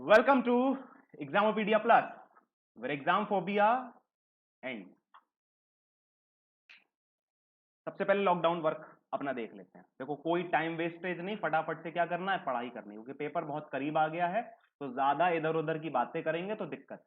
Welcome to Examopedia Plus, where exam phobia ends. सबसे पहले lockdown work अपना देख लेते हैं। देखो, कोई टाइम वेस्टेज नहीं, फटाफट से क्या करना है, पढ़ाई करनी है, क्योंकि पेपर बहुत करीब आ गया है। तो ज्यादा इधर उधर की बातें करेंगे तो दिक्कत है।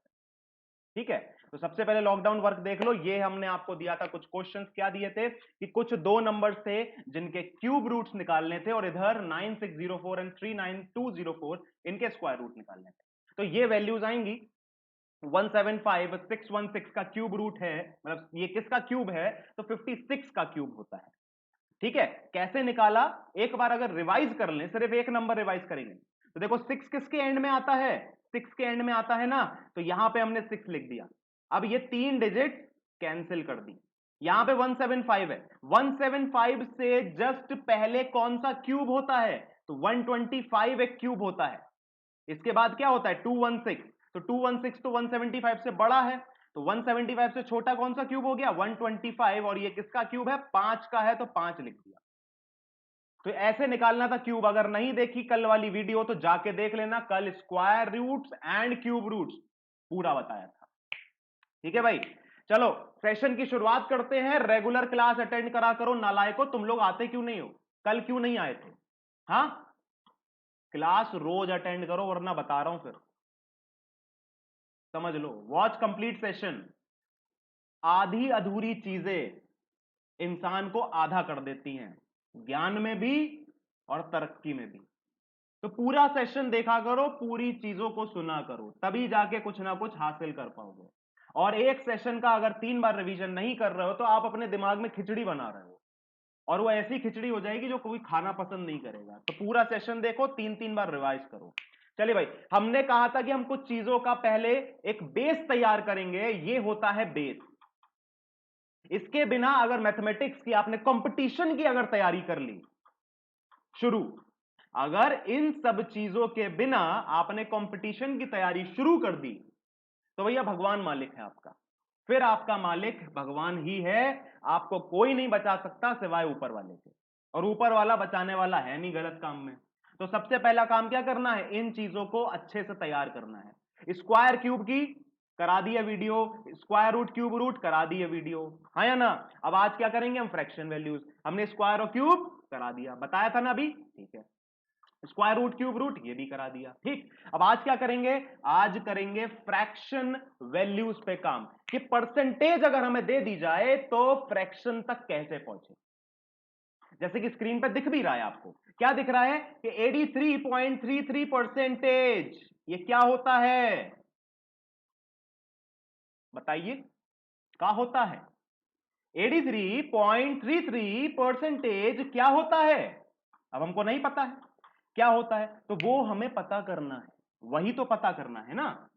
ठीक है, तो सबसे पहले लॉकडाउन वर्क देख लो। ये हमने आपको दिया था कुछ क्वेश्चंस, क्या दिए थे कि कुछ दो नंबर्स थे जिनके क्यूब रूट्स निकालने थे, और इधर 9604 एंड 39204 इनके स्क्वायर रूट निकालने थे। तो ये वैल्यूज आएंगी 175616 का क्यूब रूट है, मतलब ये किसका क्यूब है, तो 56 का क्यूब होता है। ठीक है, कैसे निकाला, एक बार अगर रिवाइज कर लें, सिर्फ एक नंबर रिवाइज करेंगे तो देखो 6 किसके एंड में आता है, 6 के एंड में आता है ना, तो यहां पे हमने 6 लिख दिया। अब ये 3 डिजिट कैंसिल कर दी, यहां पे 175 है, 175 से जस्ट पहले कौन सा क्यूब होता है, तो 125 एक क्यूब होता है। इसके बाद क्या होता है 216, तो 216 तो 175 से बड़ा है, तो 175 से छोटा कौन सा क्यूब हो गया 125, और ये किसका क्यूब है 5 का है, तो 5 लिख दिया। तो ऐसे निकालना था क्यूब। अगर नहीं देखी कल वाली वीडियो तो जाके देख लेना, कल square roots and cube roots पूरा बताया था। ठीक है भाई, चलो सेशन की शुरुआत करते हैं। रेगुलर क्लास अटेंड करा करो नालायको, तुम लोग आते क्यों नहीं हो, कल क्यों नहीं आए थे? हाँ, क्लास रोज अटेंड करो वरना बता रहा हूं फिर, समझ लो। Watch complete session. आधी अधूरी चीजें इंसान को आधा कर देती हैं, ज्ञान में भी और तरक्की में भी। तो पूरा सेशन देखा करो, पूरी चीजों को सुना करो, तभी जाके कुछ ना कुछ हासिल कर पाओगे। और एक सेशन का अगर 3 बार रिवीजन नहीं कर रहे हो तो आप अपने दिमाग में खिचड़ी बना रहे हो, और वो ऐसी खिचड़ी हो जाएगी जो कोई खाना पसंद नहीं करेगा। तो पूरा सेशन देखो, 3 बार रिवाइज करो। चलिए भाई, हमने कहा था कि हम कुछ चीजों का पहले एक बेस तैयार करेंगे, ये होता है बेस। इसके बिना अगर मैथमेटिक्स की आपने कंपटीशन की अगर तैयारी कर ली शुरू, अगर इन सब चीजों के बिना आपने कंपटीशन की तैयारी शुरू कर दी तो भैया भगवान मालिक है आपका, फिर आपका मालिक भगवान ही है। आपको कोई नहीं बचा सकता सिवाय ऊपर वाले के, और ऊपर वाला बचाने वाला है नहीं गलत काम में। तो सबसे पहला काम क्या करना है, इन चीजों को अच्छे से तैयार करना है। स्क्वायर क्यूब की करा दिया video, square root cube root करा दिए वीडियो, हाँ या ना। अब आज क्या करेंगे हम, फ्रैक्शन वैल्यूज। हमने स्क्वायर और क्यूब करा दिया, बताया था ना अभी, ठीक है। स्क्वायर रूट क्यूब रूट ये भी करा दिया, ठीक। अब आज क्या करेंगे, आज करेंगे फ्रैक्शन वैल्यूज पे काम, कि परसेंटेज अगर हमें दे दी जाए तो फ्रैक्शन तक कैसे पहुंचे। जैसे कि स्क्रीन पे दिख भी रहा है आपको, क्या दिख रहा है कि 83.33% ये क्या होता है, बताइए, क्या होता है? 83.33% क्या होता है? अब हमको नहीं पता है क्या होता है, तो वो हमें पता करना है, वही तो पता करना है ना,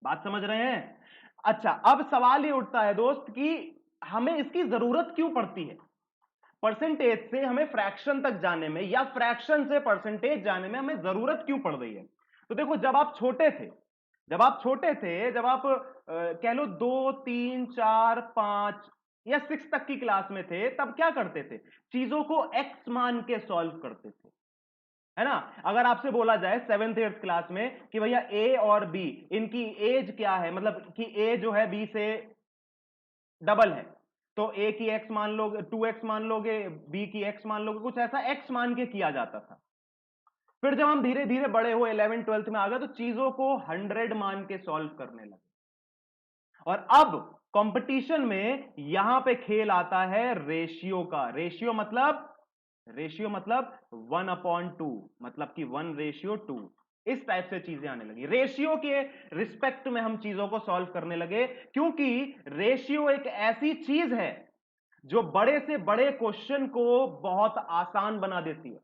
बात समझ रहे हैं? अच्छा, अब सवाल ये उठता है दोस्त कि हमें इसकी जरूरत क्यों पड़ती है, परसेंटेज से हमें फ्रैक्शन तक जाने में या फ्रैक्शन से परसेंटेज जाने में हमें जरूरत क्यों पड़ रही है। तो देखो, जब आप छोटे थे, जब आप कह लो 2 3 4 5 या 6 तक की क्लास में थे, तब क्या करते थे, चीजों को एक्स मान के सॉल्व करते थे, है ना। अगर आपसे बोला जाए 7th 8th क्लास में कि भैया ए और बी इनकी एज क्या है, मतलब कि ए जो है बी से डबल है, तो ए की एक्स मान लोगे, 2x मान लोगे, बी की एक्स मान लोगे, कुछ ऐसा एक्स मान के किया जाता था। फिर जब हम धीरे धीरे बड़े हो 11th 12th में आ गए तो चीजों को 100 मान के सॉल्व करने लगे। और अब कंपटीशन में यहां पे खेल आता है रेशियो का। रेशियो मतलब 1/2, मतलब कि 1:2, इस टाइप से चीजें आने लगी। रेशियो के रिस्पेक्ट में हम चीजों को सॉल्व करने लगे, क्योंकि रेशियो एक ऐसी चीज है जो बड़े से बड़े क्वेश्चन को बहुत आसान बना देती है,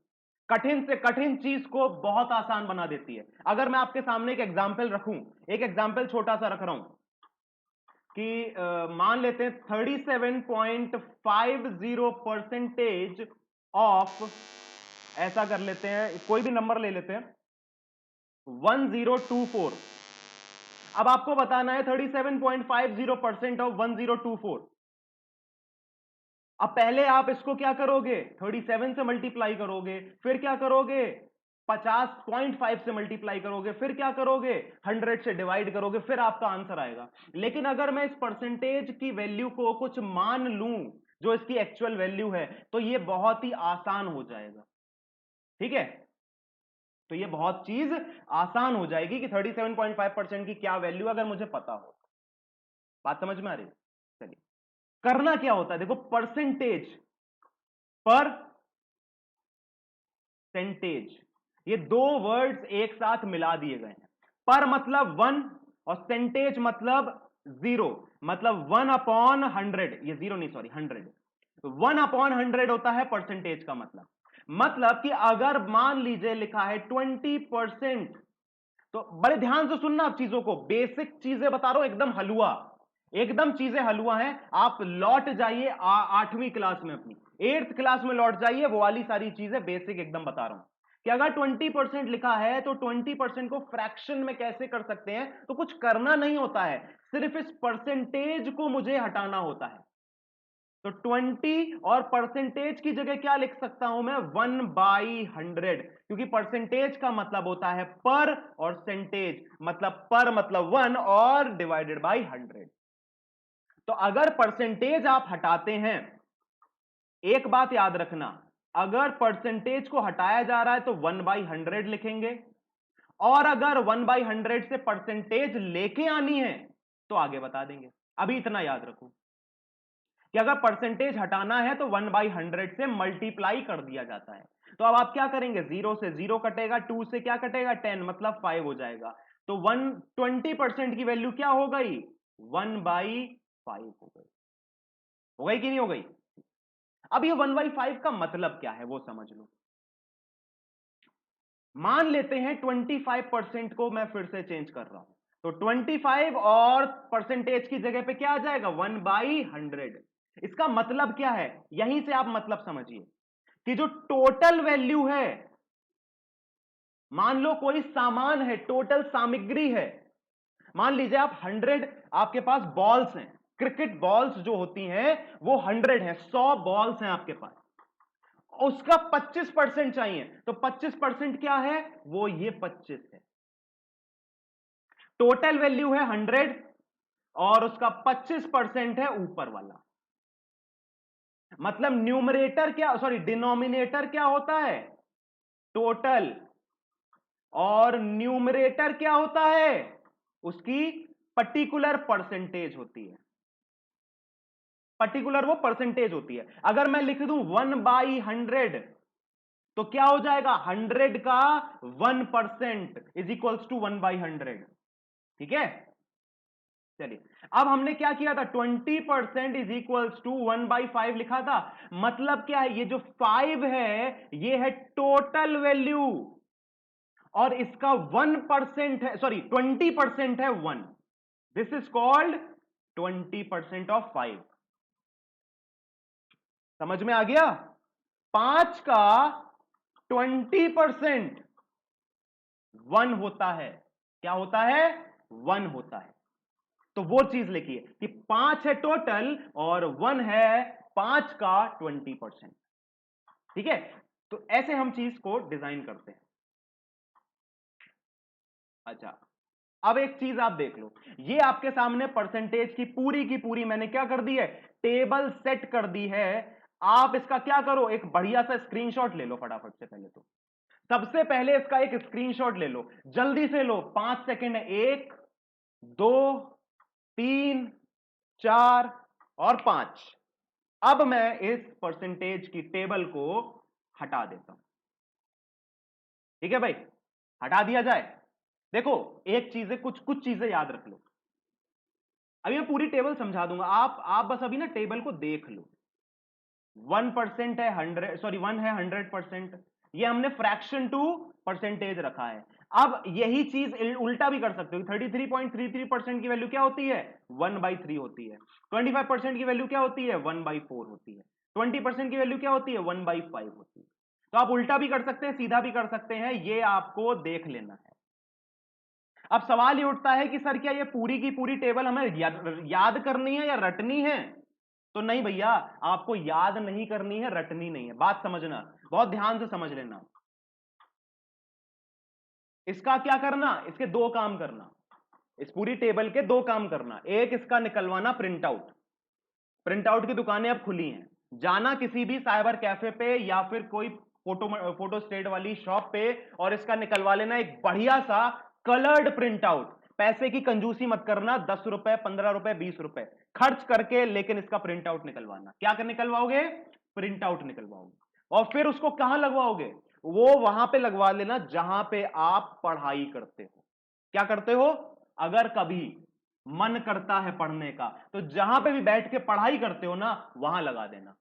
कठिन से कठिन चीज को बहुत आसान बना देती है। अगर मैं आपके सामने एक एग्जाम्पल रखूं, एक एग्जाम्पल छोटा सा रख रहा हूं कि मान लेते हैं 37.50% ऑफ, ऐसा कर लेते हैं, कोई भी नंबर ले लेते हैं 1024। अब आपको बताना है 37.50% ऑफ 1024। अब पहले आप इसको क्या करोगे, 37 से मल्टीप्लाई करोगे, फिर क्या करोगे 50.5 से मल्टीप्लाई करोगे, फिर क्या करोगे 100 से डिवाइड करोगे, फिर आपका आंसर आएगा। लेकिन अगर मैं इस परसेंटेज की वैल्यू को कुछ मान लूं जो इसकी एक्चुअल वैल्यू है, तो ये बहुत ही आसान हो जाएगा। ठीक है, तो ये बहुत चीज आसान हो जाएगी कि 37.5% की क्या वैल्यू अगर मुझे पता हो। बात समझ में आ रही है? चलिए, करना क्या होता है, देखो परसेंटेज परसेंटेज, ये दो वर्ड्स एक साथ मिला दिए गए हैं। पर मतलब 1 और सेंटेज मतलब 0, मतलब 1/100, ये 0 नहीं सॉरी 100, 1/100 होता है परसेंटेज का मतलब कि अगर मान लीजिए लिखा है 20%, तो बड़े ध्यान से सुनना आप चीजों को, बेसिक चीजें बता रहा हूं, एकदम हलवा, एकदम चीजें हलवा हैं। आप लौट जाइए 8वीं क्लास में, अपनी 8th क्लास में लौट जाइए, वो वाली सारी चीजें बेसिक एकदम बता रहा हूं कि अगर 20% लिखा है तो 20% को फ्रैक्शन में कैसे कर सकते हैं। तो कुछ करना नहीं होता है, सिर्फ इस परसेंटेज को मुझे हटाना होता है। तो 20 और परसेंटेज की जगह क्या लिख सकता हूं मैं 1/100, क्योंकि परसेंटेज का मतलब होता है पर, और सेंटेज मतलब पर मतलब 1 और डिवाइडेड बाई 100। तो अगर परसेंटेज आप हटाते हैं, एक बात याद रखना, अगर परसेंटेज को हटाया जा रहा है तो 1/100 लिखेंगे, और अगर 1/100 से परसेंटेज लेके आनी है तो आगे बता देंगे। अभी इतना याद रखो कि अगर परसेंटेज हटाना है तो 1/100 से मल्टीप्लाई कर दिया जाता है। तो अब आप क्या करेंगे, 0 से 0 कटेगा, 2 से क्या कटेगा 10, मतलब 5 हो जाएगा। तो 20% की वैल्यू क्या हो गई 1/5 हो गई। हो गई कि नहीं हो गई? अब ये 1/5 का मतलब क्या है वो समझ लो। मान लेते हैं 25% को मैं फिर से चेंज कर रहा हूं, तो 25 और परसेंटेज की जगह पे क्या आ जाएगा 1/100। इसका मतलब क्या है, यहीं से आप मतलब समझिए कि जो टोटल वैल्यू है, मान लो कोई सामान है, टोटल सामग्री है, मान लीजिए आप 100, आपके पास बॉल्स हैं, क्रिकेट बॉल्स जो होती हैं वो 100 है, 100 बॉल्स हैं आपके पास, उसका 25% चाहिए, तो 25% क्या है, वो ये 25 है। टोटल वैल्यू है 100 और उसका 25% है ऊपर वाला। मतलब न्यूमरेटर क्या, सॉरी डिनोमिनेटर क्या होता है टोटल, और न्यूमरेटर क्या होता है उसकी पर्टिकुलर परसेंटेज होती है। पर्टिकुलर वो परसेंटेज होती है। अगर मैं लिख दूं 1/100 तो क्या हो जाएगा 100 का 1% इज इक्वल्स टू 1/100। ठीक है, चलिए अब हमने क्या किया था 20% इज इक्वल्स टू 1/5 लिखा था। मतलब क्या है, ये जो 5 है ये है टोटल वैल्यू, और इसका 1% है, सॉरी 20% है 1, दिस इज कॉल्ड 20% ऑफ 5। समझ में आ गया? 5 का 20% 1 होता है। क्या होता है 1 होता है। तो वो चीज लिखिए कि 5 है टोटल और 1 है 5 का 20%। ठीक है, तो ऐसे हम चीज को डिजाइन करते हैं। अच्छा, अब एक चीज आप देख लो, ये आपके सामने परसेंटेज की पूरी मैंने क्या कर दी है, टेबल सेट कर दी है। आप इसका क्या करो, एक बढ़िया सा स्क्रीनशॉट ले लो फटाफट से। पहले तो सबसे पहले इसका एक स्क्रीनशॉट ले लो, जल्दी से लो, 5 सेकेंड है, 1 2 3 4 और 5। अब मैं इस परसेंटेज की टेबल को हटा देता हूं। ठीक है भाई, हटा दिया जाए। देखो एक चीजें, कुछ कुछ चीजें याद रख लो, अभी मैं पूरी टेबल समझा दूंगा, आप बस अभी ना टेबल को देख लो। 1% है 100, सॉरी 1 है 100%, ये हमने फ्रैक्शन टू परसेंटेज रखा है। अब यही चीज उल्टा भी कर सकते हो, 33.33% की वैल्यू क्या होती है 1/3 होती है, 25% की वैल्यू क्या होती है 1/4 होती है, 20% की वैल्यू क्या होती है 1/5 होती है। तो आप उल्टा भी कर सकते हैं, सीधा भी कर सकते हैं, ये आपको देख लेना है। अब सवाल ये उठता है कि सर क्या ये पूरी की पूरी टेबल हमें याद करनी है या रटनी है? तो नहीं भैया, आपको याद नहीं करनी है, रटनी नहीं है। बात समझना, बहुत ध्यान से समझ लेना। इसका क्या करना, इसके दो काम करना, इस पूरी टेबल के दो काम करना। एक, इसका निकलवाना प्रिंट आउट। प्रिंट आउट की दुकानें अब खुली हैं, जाना किसी भी साइबर कैफे पे या फिर कोई फोटो स्टेट वाली शॉप पे और इसका निकलवा लेना एक बढ़िया सा कलर्ड प्रिंट आउट। पैसे की कंजूसी मत करना, 10 रुपए 15 रुपए 20 रुपए खर्च करके, लेकिन इसका प्रिंट आउट निकलवाना। क्या कर निकलवाओगे, प्रिंट आउट निकलवाओगे। और फिर उसको कहां लगवाओगे, वो वहां पे लगवा लेना जहां पे आप पढ़ाई करते हो। क्या करते हो, अगर कभी मन करता है पढ़ने का तो जहां पे भी बैठ के पढ़ाई करते हो ना, वहां लगा देना।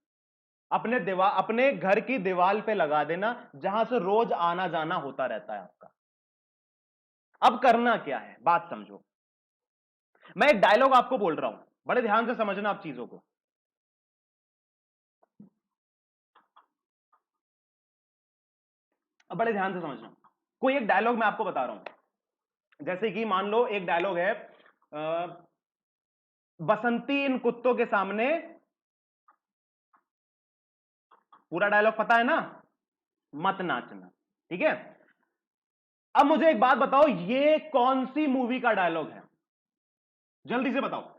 अपने घर की दीवार पे लगा देना, जहां से रोज आना जाना होता रहता है आपका। अब करना क्या है, बात समझो। मैं एक डायलॉग आपको बोल रहा हूं, बड़े ध्यान से समझना आप चीजों को। अब बड़े ध्यान से समझना। कोई एक डायलॉग मैं आपको बता रहा हूं, जैसे कि मान लो एक डायलॉग है, बसंती इन कुत्तों के सामने। पूरा डायलॉग पता है ना, मत नाचना, ठीक है। अब मुझे एक बात बताओ, ये कौन सी मूवी का डायलॉग है, जल्दी से बताओ,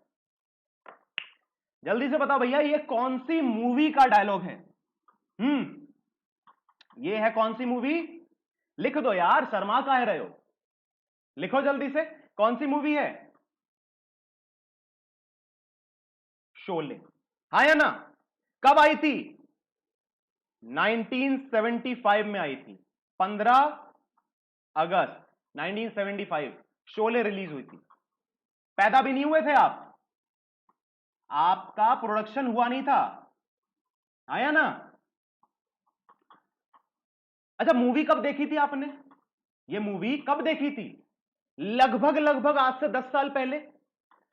जल्दी से बताओ भैया, ये कौन सी मूवी का डायलॉग है। ये है कौन सी मूवी, लिख दो यार, शर्मा काहे रहे हो, लिखो जल्दी से, कौन सी मूवी है, शोले। हाँ या ना, कब आई थी, 1975 में आई थी, 15 अगस्त 1975 शोले रिलीज हुई थी। पैदा भी नहीं हुए थे आप, आपका प्रोडक्शन हुआ नहीं था, आया ना। अच्छा, मूवी कब देखी थी आपने, ये मूवी कब देखी थी, लगभग लगभग आज से 10 साल पहले।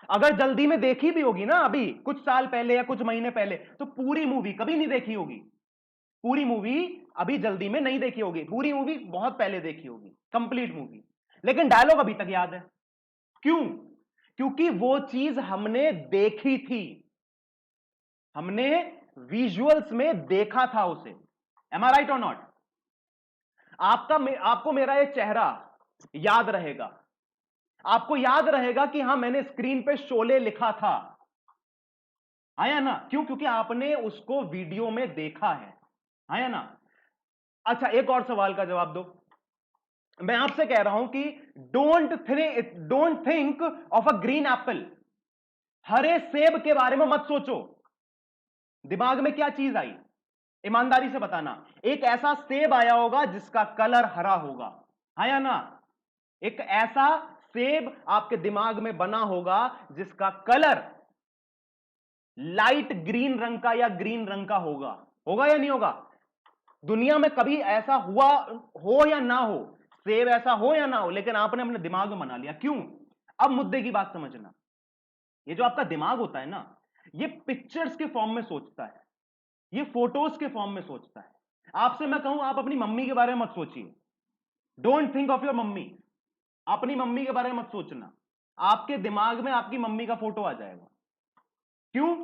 अगर जल्दी में देखी भी होगी ना, अभी कुछ साल पहले या कुछ महीने पहले, तो पूरी मूवी कभी नहीं देखी होगी। पूरी मूवी अभी जल्दी में नहीं देखी होगी, पूरी मूवी बहुत पहले देखी होगी, कंप्लीट मूवी। लेकिन डायलॉग अभी तक याद है, क्यों, क्योंकि वो चीज हमने देखी थी, हमने विजुअल्स में देखा था उसे। एम आई राइट और नॉट। आपको मेरा ये चेहरा याद रहेगा, आपको याद रहेगा कि हां मैंने स्क्रीन पे शोले लिखा था, आया ना, क्यों, क्योंकि आपने उसको वीडियो में देखा है, आया ना। अच्छा, एक और सवाल का जवाब दो। मैं आपसे कह रहा हूं कि don't think of a green apple. हरे सेब के बारे में मत सोचो। दिमाग में क्या चीज आई, ईमानदारी से बताना। एक ऐसा सेब आया होगा जिसका कलर हरा होगा, है या ना। एक ऐसा सेब आपके दिमाग में बना होगा जिसका कलर लाइट ग्रीन रंग का या ग्रीन रंग का होगा, होगा या नहीं होगा। दुनिया में कभी ऐसा हुआ हो या ना हो, सेब ऐसा हो या ना हो, लेकिन आपने अपने दिमाग में बना लिया, क्यों। अब मुद्दे की बात समझना। ये जो आपका दिमाग होता है ना, ये पिक्चर्स के फॉर्म में सोचता है, ये फोटोज के फॉर्म में सोचता है। आपसे मैं कहूं, आप अपनी मम्मी के बारे में मत सोचिए, don't think of your mummy. अपनी मम्मी के बारे में मत सोचना, आपके दिमाग में आपकी मम्मी का फोटो आ जाएगा। क्यों,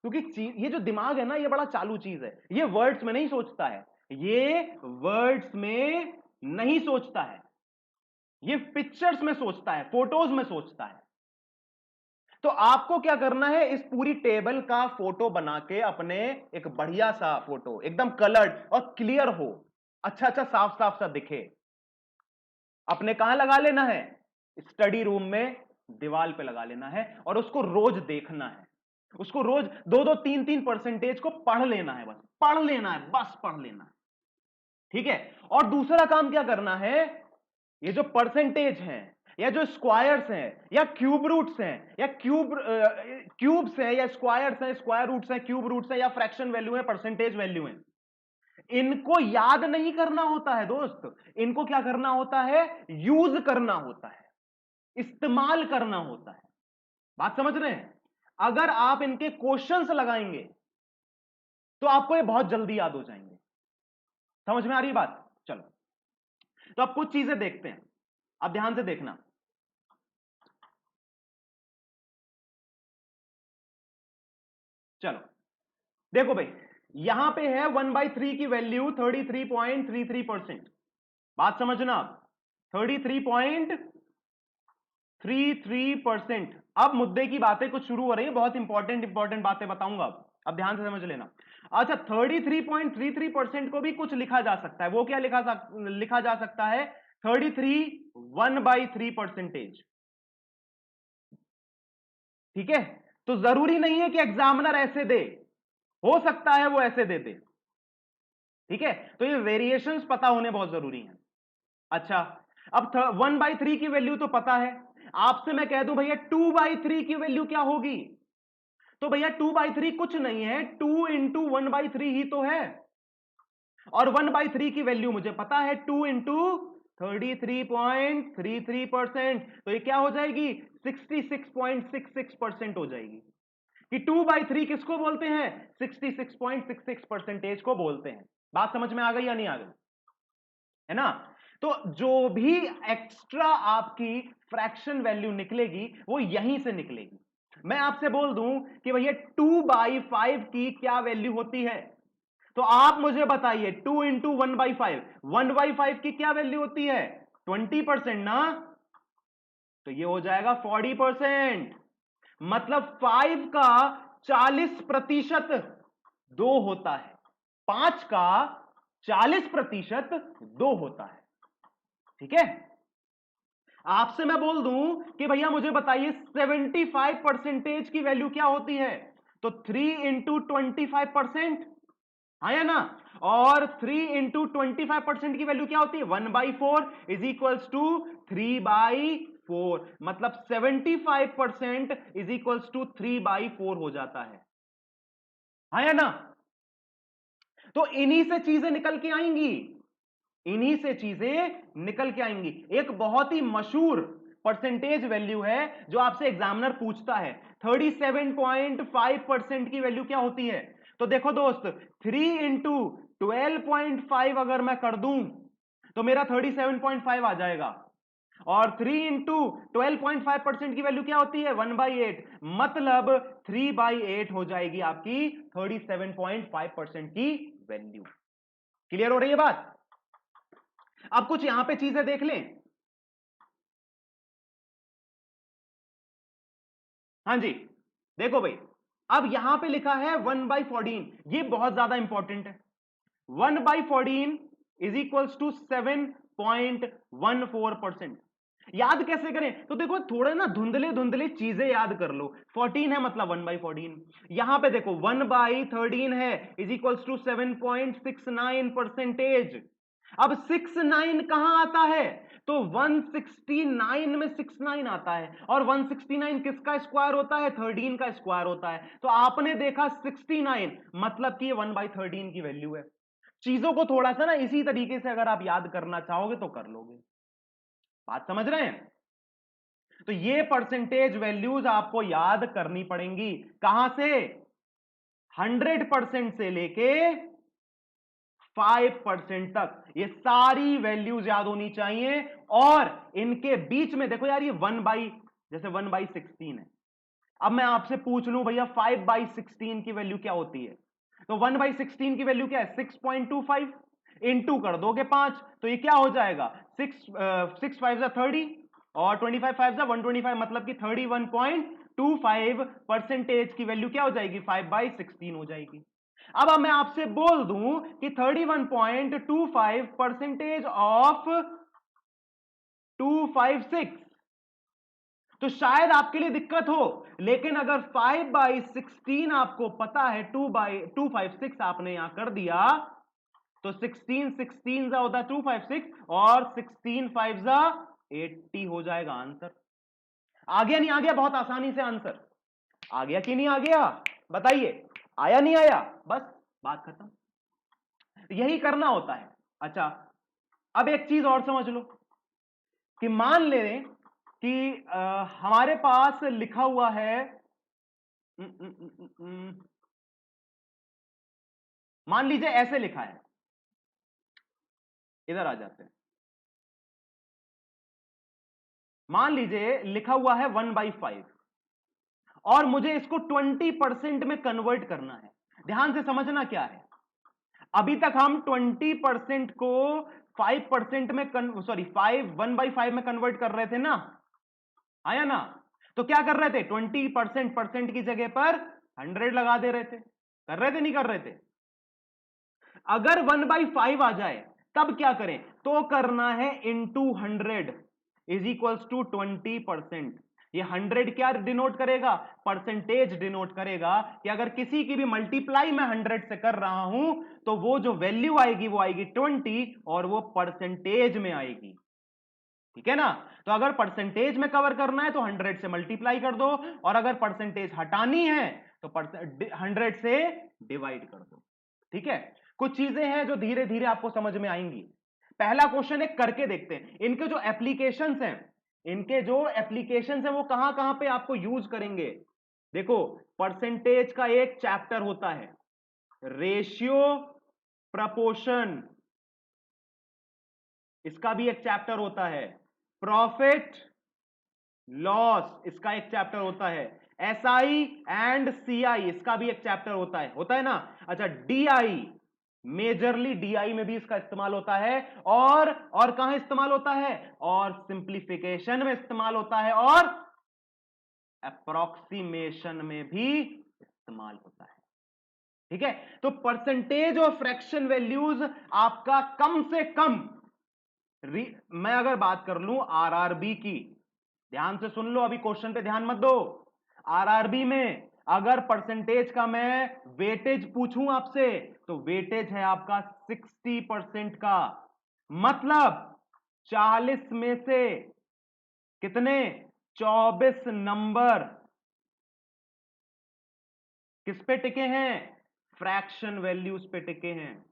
क्योंकि ये जो दिमाग है ना, ये बड़ा चालू चीज है, ये वर्ड्स में नहीं सोचता है, ये वर्ड्स में नहीं सोचता है, ये पिक्चर्स में सोचता है, फोटोज में सोचता है। तो आपको क्या करना है, इस पूरी टेबल का फोटो बना के अपने, एक बढ़िया सा फोटो, एकदम कलर्ड और क्लियर हो, अच्छा अच्छा साफ साफ सा दिखे, अपने कहां लगा लेना है, स्टडी रूम में दीवार पे लगा लेना है, और उसको रोज देखना है, उसको रोज 2-2 3-3% को पढ़ लेना है, बस पढ़ लेना है, बस पढ़ लेना है, ठीक है। और दूसरा काम क्या करना है, ये जो परसेंटेज हैं या जो स्क्वायर्स हैं या क्यूब रूट्स हैं या क्यूब्स हैं या स्क्वायर्स हैं, स्क्वायर रूट्स हैं, क्यूब रूट्स हैं या फ्रैक्शन वैल्यू है, परसेंटेज वैल्यू है, इनको याद नहीं करना होता है दोस्त, इनको क्या करना होता है, यूज करना होता है, इस्तेमाल करना होता है। बात समझ रहे हैं। अगर आप इनके क्वेश्चंस लगाएंगे तो आपको ये बहुत जल्दी याद हो जाएंगे। समझ में आ रही है बात, चलो। तो अब कुछ चीजें देखते हैं, अब ध्यान से देखना। चलो देखो भाई, यहां पे है 1/3 की वैल्यू 33.33%। बात समझना आप, 33.33%। अब मुद्दे की बातें कुछ शुरू हो रही है, बहुत इंपॉर्टेंट बातें बताऊंगा अब ध्यान से समझ लेना। अच्छा, 33.33% को भी कुछ लिखा जा सकता है। वो क्या लिखा जा सकता है? 33 1/3%। ठीक है, तो जरूरी नहीं है कि एग्जामिनर ऐसे दे, हो सकता है वो ऐसे दे दे। ठीक है, तो ये वेरिएशंस पता होने बहुत जरूरी है। अच्छा, अब 1/3 की वैल्यू तो पता है। आपसे मैं कह दूं भैया 2/3 की वैल्यू क्या होगी, तो भैया 2/3 कुछ नहीं है, 2 इंटू 1/3 ही तो है। और 1/3 की वैल्यू मुझे पता है, 2 इंटू 33.33%, तो ये क्या हो जाएगी? 66.66% हो जाएगी। कि 2/3 किसको बोलते हैं? 66.66% को बोलते हैं। बात समझ में आ गई या नहीं आ गई? है ना? तो जो भी एक्स्ट्रा आपकी फ्रैक्शन वैल्यू निकलेगी वो यहीं से निकलेगी। मैं आपसे बोल दूं कि भैया 2/5 की क्या वैल्यू होती है, तो आप मुझे बताइए 2 इंटू 1/5, 1/5 की क्या वैल्यू होती है? 20% ना, तो ये हो जाएगा 40%। मतलब 5 का 40% 2 होता है, 5 का 40% 2 होता है। ठीक है, आपसे मैं बोल दूं कि भैया मुझे बताइए 75% की वैल्यू क्या होती है, तो 3 इंटू 25%, हाँ या ना? और 3 इंटू 25% की वैल्यू क्या होती है? 1/4 इज इक्वल्स टू 3/4। मतलब 75% इज इक्वल्स टू 3/4 हो जाता है, हाँ या ना? तो इन्हीं से चीजें निकल के आएंगी, इन्हीं से चीजें निकल के आएंगी। एक बहुत ही मशहूर परसेंटेज वैल्यू है जो आपसे एग्जामिनर पूछता है, 37.5% की वैल्यू क्या होती है? तो देखो दोस्त, 3 इंटू 12.5 अगर मैं कर दूं तो मेरा 37.5 आ जाएगा, और 3 इंटू 12.5% की वैल्यू क्या होती है? 1/8, मतलब 3/8 हो जाएगी आपकी 37.5% की वैल्यू। क्लियर हो रही है बात? अब कुछ यहां पे चीजें देख लें। हाँ जी, देखो भाई, अब यहां पे लिखा है 1/14, ये बहुत ज्यादा इंपॉर्टेंट है। 1/14 इज इक्वल्स टू 7.14%। याद कैसे करें? तो देखो थोड़े ना धुंधले धुंधले चीजें याद कर लो। 14 है मतलब 1/14, यहां पे देखो 1/13 है इज इक्वल्स टू 7.69%। अब 69 कहां आता है? तो 169 में 69 आता है, और 169 किसका स्क्वायर होता है? 13 का स्क्वायर होता है। तो आपने देखा 69, मतलब कि 1/13 की वैल्यू है। चीजों को थोड़ा सा ना इसी तरीके से अगर आप याद करना चाहोगे तो कर लोगे। बात समझ रहे हैं? तो ये परसेंटेज वैल्यूज आपको याद करनी पड़ेंगी। कहां से? 100% से लेके 5% तक ये सारी वैल्यूज याद होनी चाहिए। और इनके बीच में देखो यार, ये 1/16 है। अब मैं आपसे पूछ लूं भैया 5/16 की वैल्यू क्या होती है, तो 1/16 की वैल्यू क्या है? 6.25, इंटू कर दोगे 5, तो ये क्या हो जाएगा? 6 5 30, और 25 5 125, मतलब कि 31.25% की वैल्यू क्या हो जाएगी? 5/16 हो जाएगी। अब मैं आपसे बोल दूं कि 31.25% ऑफ 256, तो शायद आपके लिए दिक्कत हो, लेकिन अगर 5/16 आपको पता है, 2/256 आपने यहां कर दिया, तो 16 जा होता है 256, और 16 5 जा 80 हो जाएगा आंसर। आ गया नहीं आ गया? बहुत आसानी से आंसर आ गया कि नहीं आ गया? बताइए, आया नहीं आया? बस बात खत्म, यही करना होता है। अच्छा, अब एक चीज और समझ लो कि मान ले कि हमारे पास लिखा हुआ है, मान लीजिए ऐसे लिखा है, इधर आ जाते हैं। मान लीजिए लिखा हुआ है 1/5, और मुझे इसको 20% में कन्वर्ट करना है। ध्यान से समझना क्या है, अभी तक हम 20% को 5% में 1/5 में कन्वर्ट कर रहे थे ना, आया ना? तो क्या कर रहे थे, 20% परसेंट की जगह पर 100 लगा दे रहे थे। कर रहे थे नहीं कर रहे थे? अगर 1/5 आ जाए तब क्या करें, तो करना है इंटू 100 इज इक्वल्स टू 20%। ये 100 क्या डिनोट करेगा, परसेंटेज डिनोट करेगा कि अगर किसी की भी मल्टीप्लाई मैं 100 से कर रहा हूं तो वो जो वैल्यू आएगी वो आएगी 20 और वो परसेंटेज में आएगी। ठीक है ना? तो अगर परसेंटेज में कवर करना है तो 100 से मल्टीप्लाई कर दो, और अगर परसेंटेज हटानी है तो 100 से डिवाइड कर दो। ठीक है? कुछ चीजें हैं जो धीरे धीरे आपको समझ में आएंगी। पहला क्वेश्चन एक करके देखते हैं। इनके जो एप्लीकेशंस हैं वो कहां कहां पे आपको यूज करेंगे। देखो, परसेंटेज का एक चैप्टर होता है रेशियो प्रपोर्शन, इसका भी एक चैप्टर होता है प्रॉफिट लॉस, इसका एक चैप्टर होता है एसआई एंड सीआई, इसका भी एक चैप्टर होता है ना? अच्छा, डीआई, मेजरली डीआई में भी इसका इस्तेमाल होता है, और कहां इस्तेमाल होता है, और सिंप्लीफिकेशन में इस्तेमाल होता है, और अप्रोक्सीमेशन में भी इस्तेमाल होता है। ठीक है? तो परसेंटेज और फ्रैक्शन वैल्यूज आपका कम से कम, मैं अगर बात कर लूं आरआरबी की, ध्यान से सुन लो, अभी क्वेश्चन पे ध्यान मत दो। आरआरबी में अगर परसेंटेज का मैं वेटेज पूछूं आपसे तो वेटेज है आपका 60% का, मतलब 40 में से कितने, 24 नंबर किस पे टिके हैं, फ्रैक्शन वैल्यूज पे टिके हैं।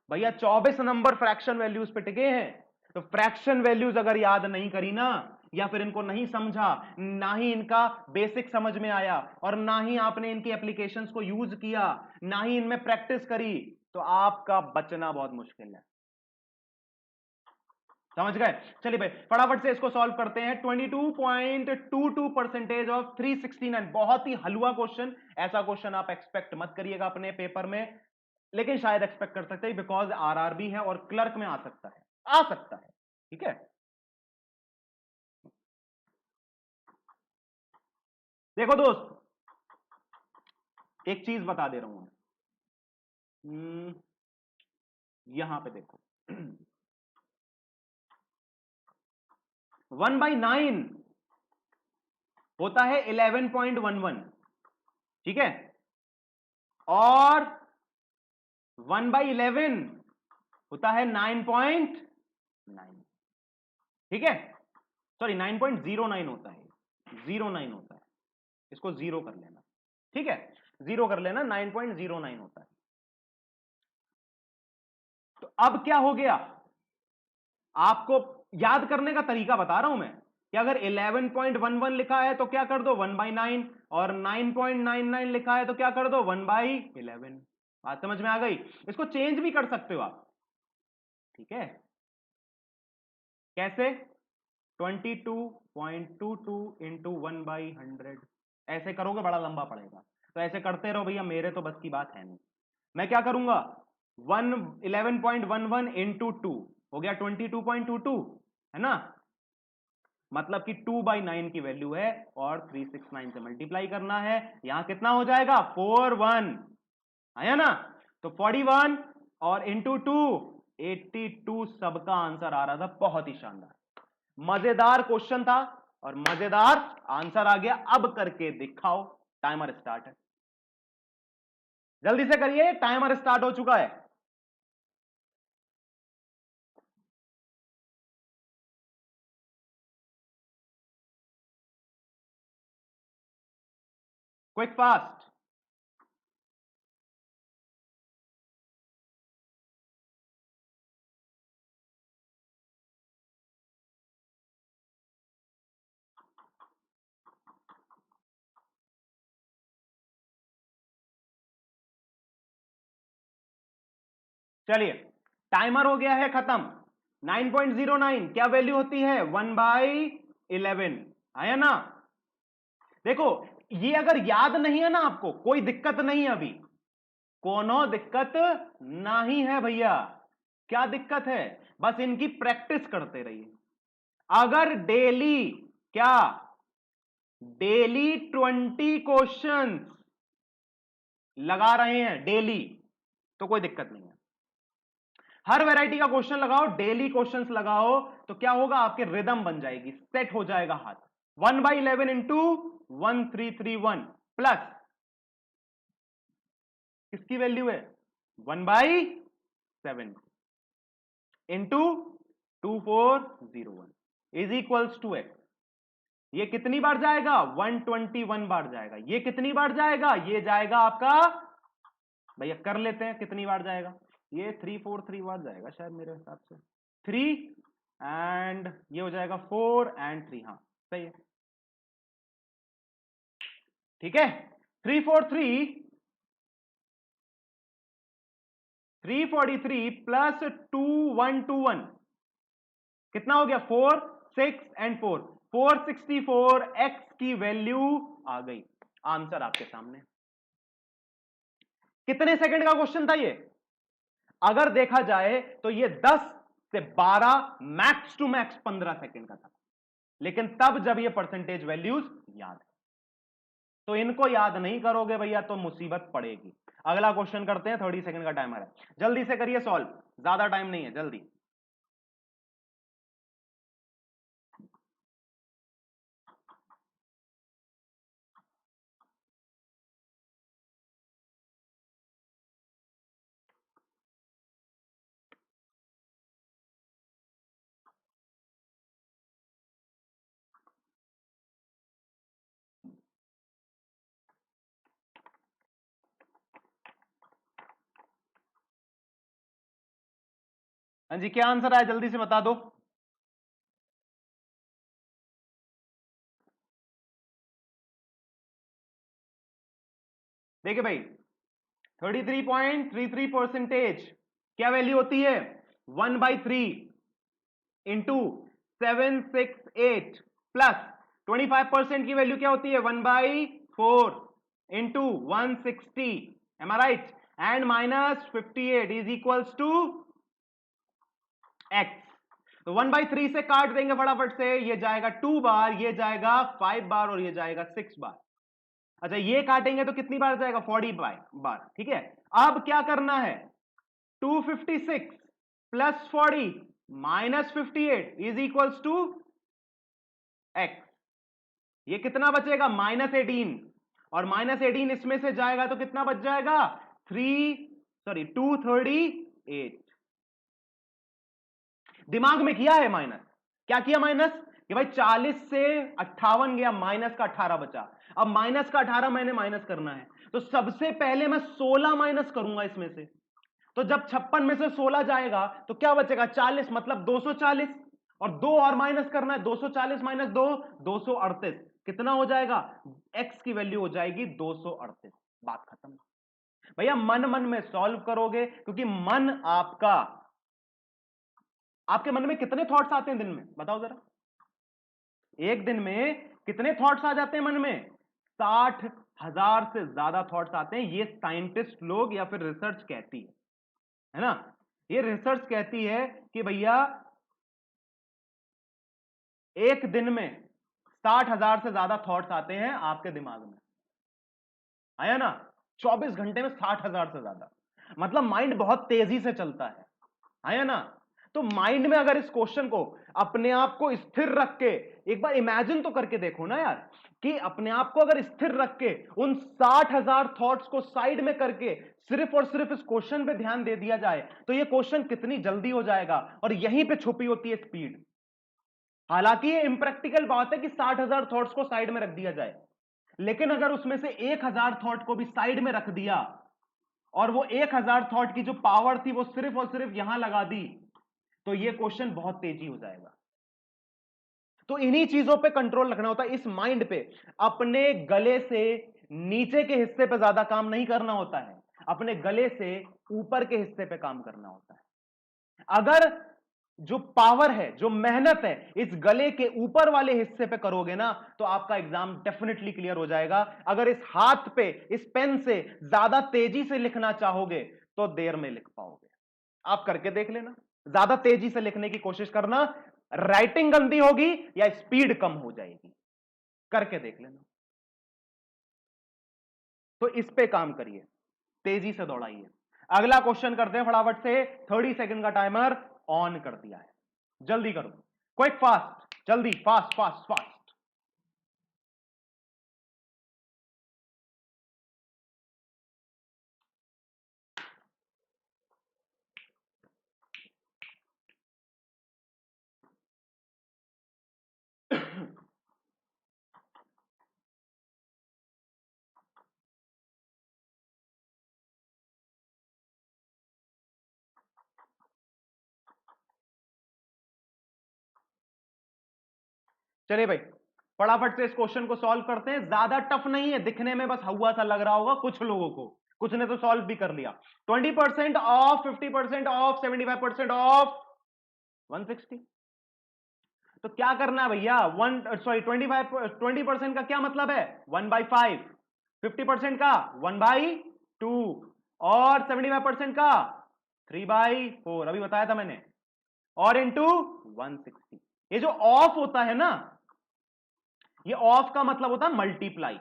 भैया 24 नंबर फ्रैक्शन वैल्यूज पे टिके हैं। तो फ्रैक्शन वैल्यूज अगर याद नहीं करी ना, या फिर इनको नहीं समझा, ना ही इनका बेसिक समझ में आया, और ना ही आपने इनकी एप्लीकेशंस को यूज किया, ना ही इनमें प्रैक्टिस करी, तो आपका बचना बहुत मुश्किल है। समझ गए? चलिए भाई फटाफट से इसको सॉल्व करते हैं। 22.22% ऑफ 369, बहुत ही हलवा क्वेश्चन। ऐसा क्वेश्चन आप एक्सपेक्ट मत करिएगा अपने पेपर में, लेकिन शायद एक्सपेक्ट कर सकते हैं बिकॉज आरआरबी है और क्लर्क में आ सकता है, आ सकता है। ठीक है, देखो दोस्त, एक चीज बता दे रहा हूं मैं। यहां पे देखो 1/9 होता है 11.11, ठीक है, और 1/11 होता है 9.9, ठीक है, सॉरी 9.09 होता है, 09 होता है, इसको जीरो कर लेना, ठीक है, जीरो कर लेना, 9.09 होता है। तो अब क्या हो गया, आपको याद करने का तरीका बता रहा हूं मैं, कि अगर 11.11 लिखा है तो क्या कर दो 1/9, और 9.99 लिखा है तो क्या कर दो 1/11। बात समझ में आ गई? इसको चेंज भी कर सकते हो आप, ठीक है, कैसे, 22.22 इंटू 1/100, ऐसे करोगे बड़ा लंबा पड़ेगा, तो ऐसे करते रहो भैया, मेरे तो बस की बात है नहीं। मैं क्या करूंगा, 11.11 इंटू 2 हो गया 22.22, है ना, मतलब कि 2/9 की वैल्यू है, और 369 से मल्टीप्लाई करना है, यहां कितना हो जाएगा 41, आया ना? तो 41 और इंटू 2 82 सबका आंसर आ रहा था। बहुत ही शानदार, मजेदार क्वेश्चन था और मजेदार आंसर आ गया। अब करके दिखाओ, टाइमर स्टार्ट है, जल्दी से करिए, टाइमर स्टार्ट हो चुका है। क्विक फास्ट, चलिए टाइमर हो गया है खत्म। 9.09 क्या वैल्यू होती है, 1/11, आया ना? देखो, ये अगर याद नहीं है ना आपको, कोई दिक्कत नहीं है, अभी कोनो दिक्कत नहीं है भैया, क्या दिक्कत है? बस इनकी प्रैक्टिस करते रहिए। अगर डेली, क्या डेली 20 क्वेश्चंस लगा रहे हैं डेली, तो कोई दिक्कत नहीं है। हर वैरायटी का क्वेश्चन लगाओ, डेली क्वेश्चंस लगाओ, तो क्या होगा? आपके रिदम बन जाएगी, सेट हो जाएगा हाथ। 1/11 इंटू 1331 प्लस किसकी वैल्यू है? 1/7 into 2401 is equals to X. ये कितनी बार जाएगा? 121 बार जाएगा। ये कितनी बार जाएगा? ये जाएगा आपका, भैया कर लेते हैं कितनी बार जाएगा। ये 343 बार जाएगा शायद मेरे हिसाब से। 3 एंड ये हो जाएगा 4 एंड 3। हाँ सही है, ठीक है। 343 प्लस 2121 कितना हो गया? 4 6 एंड 4 464 एक्स की वैल्यू आ गई। आंसर आपके सामने। कितने सेकंड का क्वेश्चन था ये? अगर देखा जाए तो ये 10 से 12, मैक्स टू मैक्स 15 सेकंड का था, लेकिन तब जब ये परसेंटेज वैल्यूज याद है, तो इनको याद नहीं करोगे भैया तो मुसीबत पड़ेगी। अगला क्वेश्चन करते हैं, 30 सेकंड का टाइमर है, जल्दी से करिए सॉल्व, ज्यादा टाइम नहीं है, जल्दी। हाँ जी, क्या आंसर आया जल्दी से बता दो। देखिए भाई 33.33% क्या वैल्यू होती है? 1/3 इंटू 768 प्लस 25% की वैल्यू क्या होती है? 1/4 into 160, am I right? And minus 58 is equals to X. तो 1/3 से काट देंगे फटाफट से, ये जाएगा 2 बार, ये जाएगा 5 बार और ये जाएगा 6 बार। अच्छा ये काटेंगे तो कितनी बार जाएगा? 40 बार, ठीक है। अब क्या करना है? 256 plus 40 minus 58 is equals to X. ये कितना बचेगा? -18, और -18 इसमें से जाएगा तो कितना बच जाएगा? 238। दिमाग में किया है माइनस? क्या किया माइनस? कि भाई 40 से 58 गया, माइनस का 18 बचा। अब माइनस का 18 मैंने माइनस करना है, तो सबसे पहले मैं 16 माइनस करूंगा इसमें से। तो जब 56 में से 16 जाएगा तो क्या बचेगा? 40, मतलब 240, और 2 और माइनस करना है। 240 माइनस 2 238, कितना हो जाएगा? एक्स की वैल्यू हो जाएगी 238। बात खत्म। भैया मन मन में सॉल्व करोगे, क्योंकि मन आपका, आपके मन में कितने थॉट्स आते हैं दिन में? बताओ जरा, एक दिन में कितने थॉट्स आ जाते हैं मन में? 60,000 से ज्यादा थॉट्स आते हैं, ये साइंटिस्ट लोग या फिर रिसर्च कहती है ना? ये रिसर्च कहती है कि भैया एक दिन में 60,000 से ज्यादा थॉट्स आते हैं आपके दिमाग में, आया ना? 24 घंटे में 60,000 से ज्यादा, मतलब माइंड बहुत तेजी से चलता है, आया ना? तो माइंड में अगर इस क्वेश्चन को, अपने आप को स्थिर रख के एक बार इमेजिन तो करके देखो ना यार, कि अपने आप को अगर स्थिर रख के उन 60,000 थॉट्स को साइड में करके सिर्फ और सिर्फ इस क्वेश्चन पे ध्यान दे दिया जाए, तो ये क्वेश्चन कितनी जल्दी हो जाएगा। और यहीं पे छुपी होती है स्पीड। हालांकि ये इम्प्रैक्टिकल बात है कि 60,000 थॉट्स को साइड में रख दिया जाए, लेकिन अगर उसमें से 1,000 थॉट को भी साइड में रख दिया, और वो 1,000 थॉट की जो पावर थी वो सिर्फ और सिर्फ यहां लगा दी, तो ये क्वेश्चन बहुत तेजी हो जाएगा। तो इन्हीं चीजों पे कंट्रोल रखना होता है, इस माइंड पे। अपने गले से नीचे के हिस्से पे ज्यादा काम नहीं करना होता है, अपने गले से ऊपर के हिस्से पे काम करना होता है। अगर जो पावर है, जो मेहनत है, इस गले के ऊपर वाले हिस्से पे करोगे ना, तो आपका एग्जाम डेफिनेटली क्लियर हो जाएगा। अगर इस हाथ पे, इस पेन से ज्यादा तेजी से लिखना चाहोगे तो देर में लिख पाओगे। आप करके देख लेना, ज्यादा तेजी से लिखने की कोशिश करना, राइटिंग गंदी होगी या स्पीड कम हो जाएगी, करके देख लेना। तो इस पे काम करिए, तेजी से दौड़ाइए। अगला क्वेश्चन करते हैं फटाफट से, 30 सेकंड का टाइमर ऑन कर दिया है, जल्दी करो, क्विक फास्ट, जल्दी, फास्ट फास्ट फास्ट। चलिए भाई, फटाफट से इस क्वेश्चन को सॉल्व करते हैं, ज्यादा टफ नहीं है, दिखने में बस हवा सा लग रहा होगा कुछ लोगों को, कुछ ने तो सॉल्व भी कर लिया। 20% ऑफ, 50% ऑफ, 75% ऑफ 160। तो क्या करना है भैया, 20% का क्या मतलब है, 1/5, 50% का 1/2 और 75% का 3/4, अभी बताया था मैंने, और इंटू 160। ये जो ऑफ होता है ना, ये ऑफ का मतलब होता है मल्टीप्लाई,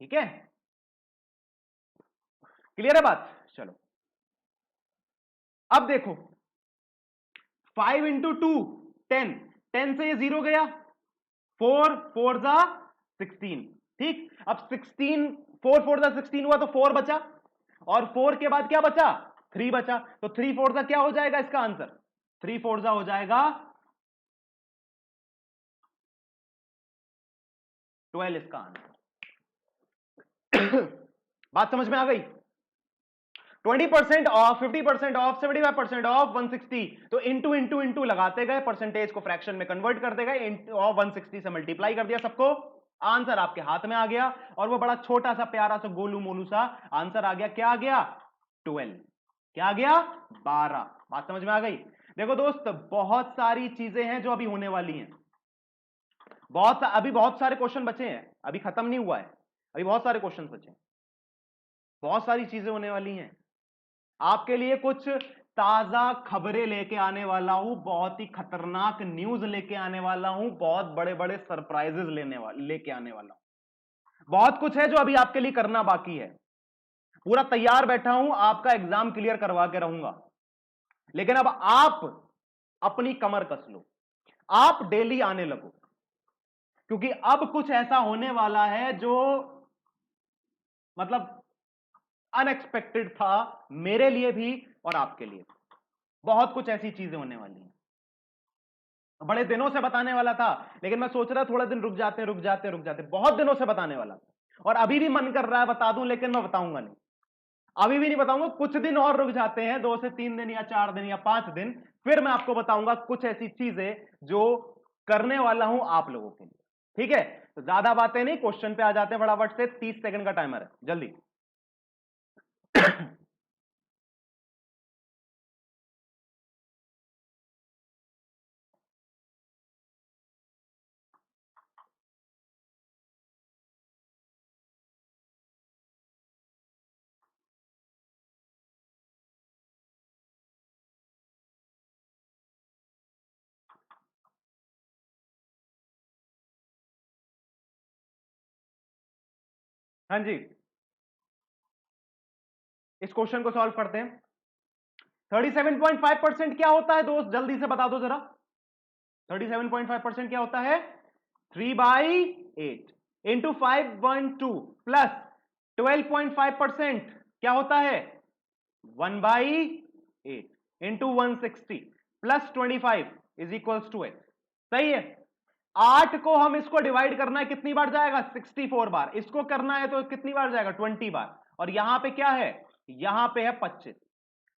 ठीक है, क्लियर है बात। चलो अब देखो, 5 × 2 10, 10 से ये 0 गया, 4 4 जा 16, ठीक। अब 16, 4 4 जा 16 हुआ तो 4 बचा, और 4 के बाद क्या बचा, 3 बचा, तो 3 4 जा क्या हो जाएगा इसका आंसर, 3 4 जा हो जाएगा 12 इसका आंसर। बात समझ में आ गई। 20% ऑफ, 50% ऑफ, 75% ऑफ 160, तो इंटू इंटू इंटू लगाते गए, परसेंटेज को फ्रैक्शन में कन्वर्ट करते गए, और 160 से मल्टीप्लाई कर दिया सबको, आंसर आपके हाथ में आ गया, और वो बड़ा छोटा सा प्यारा सा गोलू मोलू सा आंसर आ गया, क्या आ गया, 12, क्या आ गया, 12। बात समझ में आ गई। देखो दोस्त, बहुत सारी चीजें हैं जो अभी होने वाली हैं, अभी बहुत सारे क्वेश्चन बचे हैं, अभी खत्म नहीं हुआ है, अभी बहुत सारे क्वेश्चन बचे हैं, बहुत सारी चीजें होने वाली हैं, आपके लिए कुछ ताजा खबरें लेके आने वाला हूं, बहुत ही खतरनाक न्यूज लेके आने वाला हूं, बहुत बड़े बड़े सरप्राइजेस लेके आने वाला हूं, बहुत कुछ है जो अभी आपके लिए करना बाकी है, पूरा तैयार बैठा हूं, आपका एग्जाम क्लियर करवा के रहूंगा। लेकिन अब आप अपनी कमर कस लो, आप डेली आने लगो, क्योंकि अब कुछ ऐसा होने वाला है जो मतलब अनएक्सपेक्टेड था, मेरे लिए भी और आपके लिए। बहुत कुछ ऐसी चीजें होने वाली हैं, बड़े दिनों से बताने वाला था, लेकिन मैं सोच रहा थोड़ा दिन रुक जाते रुक जाते रुक जाते, बहुत दिनों से बताने वाला था, और अभी भी मन कर रहा है बता दूं, लेकिन मैं बताऊंगा नहीं, अभी भी नहीं बताऊंगा, कुछ दिन और रुक जाते हैं, 2 से 3 दिन या 4 दिन या 5 दिन, फिर मैं आपको बताऊंगा कुछ ऐसी चीजें जो करने वाला हूं आप लोगों के लिए, ठीक है। तो ज्यादा बातें नहीं, क्वेश्चन पे आ जाते हैं फटाफट से, 30 सेकंड का टाइमर है, जल्दी। हाँ जी, इस क्वेश्चन को सॉल्व करते हैं। 37.5% क्या होता है दोस्त, जल्दी से बता दो जरा, 37.5% क्या होता है, 3/8 इंटू 512 प्लस 12.5% क्या होता है, 1/8 into 160 plus 25 is equals to X, सही है। 8 को हम इसको डिवाइड करना है, कितनी बार जाएगा, 64 बार, इसको करना है तो कितनी बार जाएगा, 20 बार, और यहां पे क्या है, यहां पे है 25,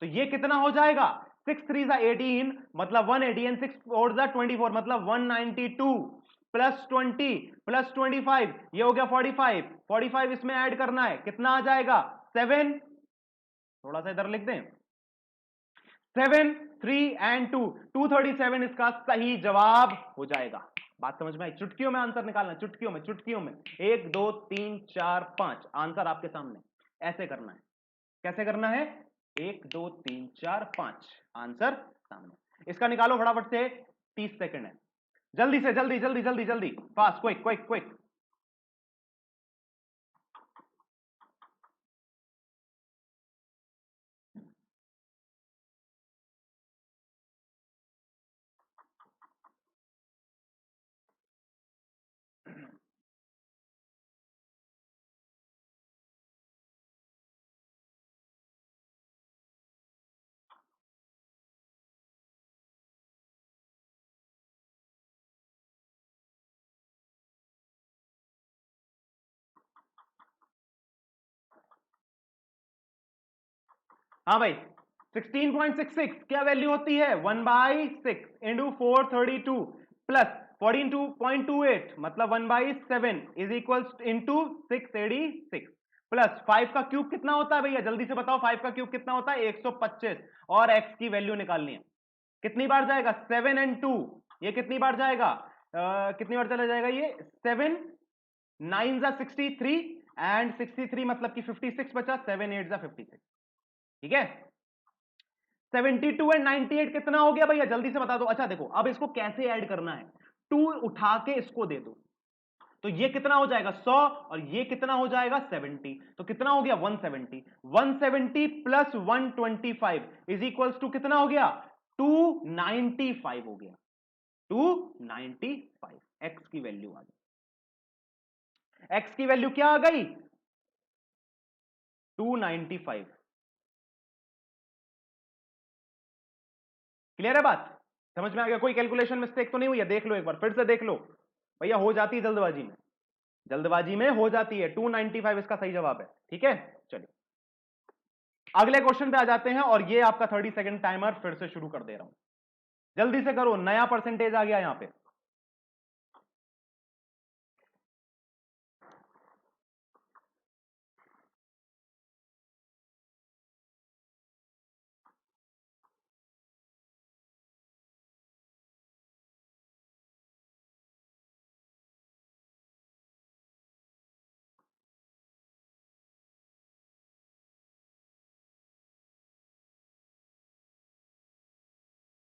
तो ये कितना हो जाएगा, 6 3 18 मतलब 180, एंड 6 4 24 मतलब 192 प्लस 20 प्लस 25, ये हो गया 45, 45 इसमें ऐड करना है, कितना आ जाएगा, 7, थोड़ा सा इधर लिख दें, 7 3 एंड 2, 237 इसका सही जवाब हो जाएगा। बात समझ में आई, चुटकियों में आंसर निकालना, चुटकियों में, चुटकियों में, 1 2 3 4 5 आंसर आपके सामने, ऐसे करना है, कैसे करना है, 1 2 3 4 5 आंसर सामने। इसका निकालो फटाफट से, 30 सेकंड है, जल्दी से, जल्दी जल्दी जल्दी जल्दी, फास्ट, क्विक क्विक क्विक। हाँ भाई, 16.66 क्या वैल्यू होती है? 1/6 इंटू 432 प्लस 42.28 मतलब 1/7 इज इक्वल इंटू 686 प्लस 5 का क्यूब कितना होता है भैया? जल्दी से बताओ, 5 का क्यूब कितना होता है? 125। और x की वैल्यू निकालनी है। कितनी बार जाएगा? 7 and 2, ये कितनी बार जाएगा? कितनी बार चला जाएगा ये? 7 9 जा 63 एंड 63 मतलब कि 56 बचा, 7 8 जा 56। ठीक है, 72 एंड 98 कितना हो गया भैया? जल्दी से बता दो। अच्छा देखो, अब इसको कैसे ऐड करना है, 2 उठा के इसको दे दो, तो ये कितना हो जाएगा? 100, और ये कितना हो जाएगा? 70। तो कितना हो गया? 170। 170 प्लस 125 इज इक्वल्स टू कितना हो गया? 295 हो गया। 295 एक्स की वैल्यू आ गई। एक्स की वैल्यू क्या आ गई? 295। क्लियर है बात? समझ में आ गया? कोई कैलकुलेशन मिस्टेक तो नहीं हुई है? देख लो एक बार, फिर से देख लो भैया, हो जाती है जल्दबाजी में, जल्दबाजी में हो जाती है। 295 इसका सही जवाब है। ठीक है, चलिए अगले क्वेश्चन पे आ जाते हैं, और ये आपका 30 सेकंड टाइमर फिर से शुरू कर दे रहा हूं, जल्दी से करो, नया परसेंटेज आ गया यहां पे।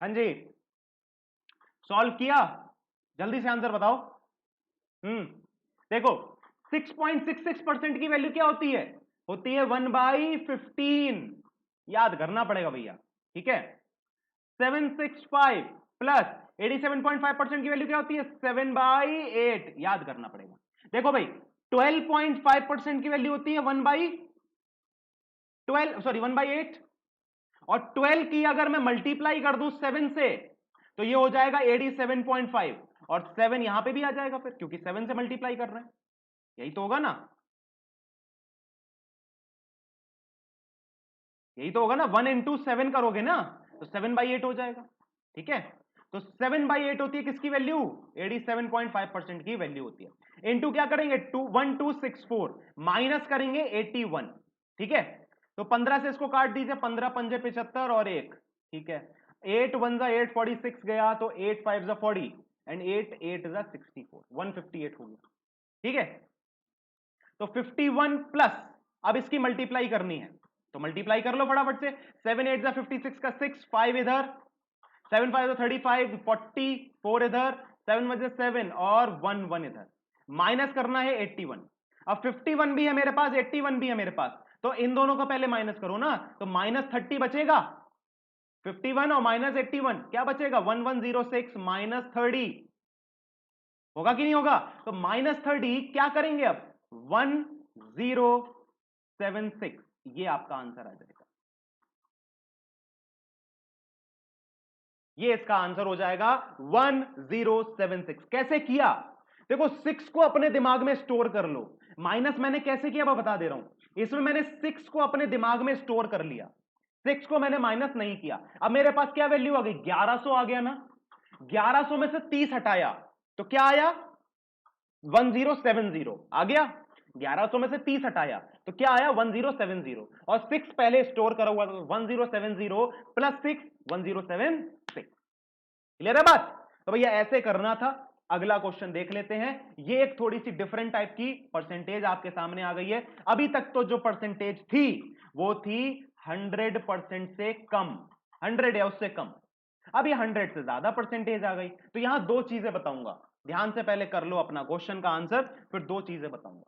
हाँ जी, सॉल्व किया? जल्दी से आंसर बताओ। देखो, 6.66% की वैल्यू क्या होती है? होती है 1/15। याद करना पड़ेगा भैया। ठीक है, 765 प्लस 87.5% की वैल्यू क्या होती है? 7/8। याद करना पड़ेगा। देखो भाई, 12.5% की वैल्यू होती है 1/12, सॉरी 1/8, और 12 की अगर मैं मल्टीप्लाई कर दूं 7 से, तो ये हो जाएगा 87.5, और 7 यहां पे भी आ जाएगा फिर, क्योंकि 7 से मल्टीप्लाई कर रहे हैं। यही तो होगा ना? यही तो होगा ना? 1 इंटू 7 करोगे ना, तो 7/8 हो जाएगा। ठीक है, तो 7/8 होती है किसकी वैल्यू? 87.5% की वैल्यू होती है। इंटू क्या करेंगे? 1264 माइनस करेंगे 81। ठीक है, तो 15 से इसको काट दीजिए, 15 पंजे 75 और 1। ठीक है, 8 1 जा 8, 46 गया, तो 8 5 जा 40 एंड 8 8 जा 64, 158 हो गया। ठीक है, तो 51 प्लस, अब इसकी मल्टीप्लाई करनी है, तो मल्टीप्लाई कर लो फटाफट से। 7 8 जा 56 का 6, 5 इधर, 7 5 35, 44 इधर, 7 बजे 7 और 1 1 इधर, माइनस करना है 81। अब 51 भी है मेरे पास, 81 भी है मेरे पास, तो इन दोनों का पहले माइनस करो ना, तो -30 बचेगा। 51 और -81 क्या बचेगा? 1106 -30 होगा कि नहीं होगा? तो -30 क्या करेंगे अब? 1076, ये आपका आंसर आ जाएगा। ये इसका आंसर हो जाएगा 1076। कैसे किया? देखो, 6 को अपने दिमाग में स्टोर कर लो। माइनस मैंने कैसे किया मैं बता दे रहा हूं। इसमें मैंने 6 को अपने दिमाग में स्टोर कर लिया, 6 को मैंने माइनस नहीं किया। अब मेरे पास क्या वैल्यू आ गई? 1100 आ गया ना। 1100 में से 30 हटाया तो क्या आया? 1070 आ गया। 1100 में से 30 हटाया तो क्या आया? 1070, और 6 पहले स्टोर करा हुआ था, 1070 प्लस 6, 1076। क्लियर है बात? तो भैया ऐसे करना था, अगला क्वेश्चन देख लेते हैं। ये एक थोड़ी सी डिफरेंट टाइप की परसेंटेज आपके सामने आ गई है। अभी तक तो जो परसेंटेज थी वो थी 100% से कम, 100 या उससे कम। अब ये 100 से ज्यादा परसेंटेज आ गई। तो यहां दो चीजें बताऊंगा, ध्यान से पहले कर लो अपना क्वेश्चन का आंसर, फिर दो चीजें बताऊंगा।